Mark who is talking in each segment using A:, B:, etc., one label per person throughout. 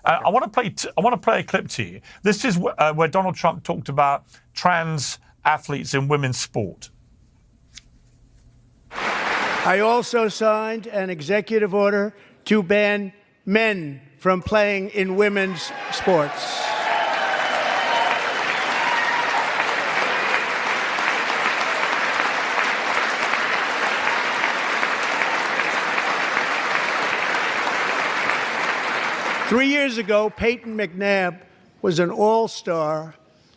A: I want to play a clip to you. This is where Donald Trump talked about trans athletes in women's sport.
B: I also signed an executive order to ban men from playing in women's sports. Three years ago, Peyton McNabb was an all-star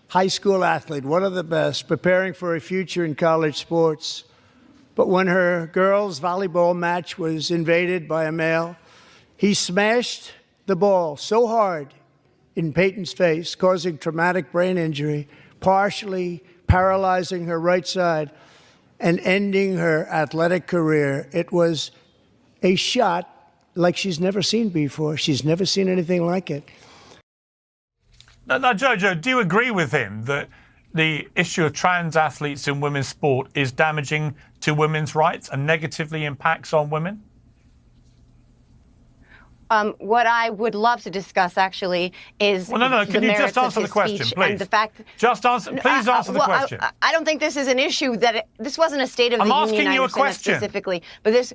B: high school athlete, one of the best, preparing for a future in college sports. But when her girls' volleyball match was invaded by a male, he smashed the ball so hard in Peyton's face, causing traumatic brain injury, partially paralyzing her right side and ending her athletic career. It was a shot like she's never seen before. She's never seen anything like it.
A: Now, Jojo, do you agree with him that the issue of trans athletes in women's sport is damaging to women's rights and negatively impacts on women?
C: What I would love to discuss, actually, is
A: Can you just answer the question, please?
C: And the fact
A: just answer. Please answer the question.
C: I don't think this is an issue this wasn't a State of the Union.
A: I'm asking you a question
C: specifically, but this.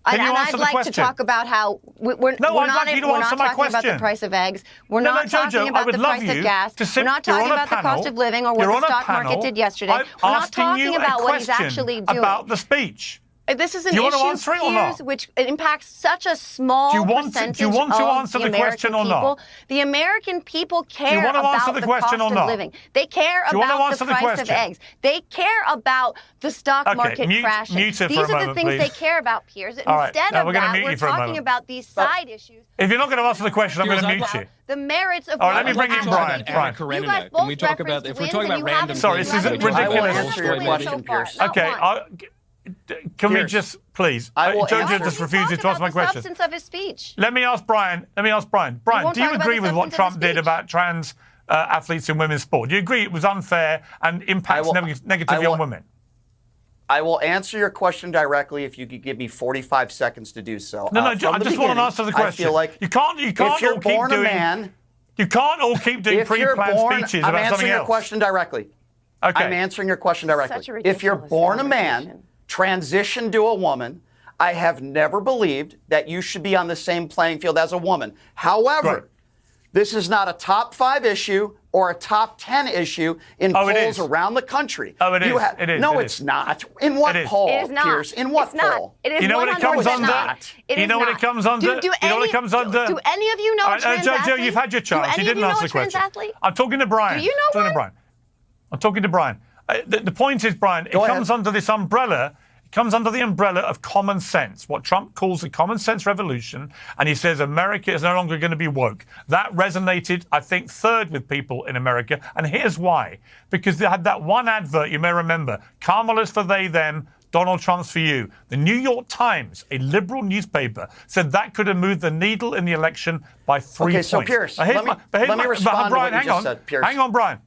C: I'd like to talk about how we're not talking about the price of eggs. We're not talking about the price of gas. We're not talking about the cost of living or what the stock market did yesterday. We're not talking about what he's actually doing.
A: About the speech.
C: This is an issue, Piers, which impacts such a small percentage of the American people. The American people care about the cost of living. They care about the price of eggs. They care about the stock market crashing. These are the things they care about, Piers. Instead of that, we're talking about these side issues.
A: If you're not going to answer the question, I'm going to mute you.
C: The merits of
A: let me bring in Brian.
C: You guys both
D: Can we talk about if we're talking about random?
A: Sorry, this is ridiculous.
E: I will answer your question, Piers.
A: Okay. Can we just, please? Jojo just refuses to answer my question.
C: The substance of his speech.
A: Let me ask Brian. Brian, do you agree with what Trump did about trans athletes in women's sport? Do you agree it was unfair and impacts negatively on women?
E: I will answer your question directly if you could give me 45 seconds to do so.
A: I just want to answer the question.
E: I feel like
A: you can't all keep doing. You can't all keep doing pre-planned speeches about something else.
E: I'm answering your question directly.
A: Okay.
E: I'm answering your question directly. If you're born a man, transition to a woman, I have never believed that you should be on the same playing field as a woman. However, this is not a top 5 issue or a top 10 issue in polls around the country.
A: It is.
E: No, it's not. In what poll, Piers? In what poll?
C: It is.
A: You know what it comes under?
C: You know what
A: it comes under?
C: Do any of you know a trans athlete?
A: Jojo, you've had your chance. You didn't answer the question. I'm talking to Brian.
C: Do you know one?
A: I'm talking to Brian. The point is, Brian, it comes under this umbrella. It comes under the umbrella of common sense, what Trump calls the common sense revolution, and he says America is no longer going to be woke. That resonated, I think, third with people in America, and here's why. Because they had that one advert, you may remember, Kamala's for they, them, Donald Trump's for you. The New York Times, a liberal newspaper, said that could have moved the needle in the election by 3 points.
E: Okay, so Piers, let me respond to what you just said, Piers.
A: Hang on, Brian.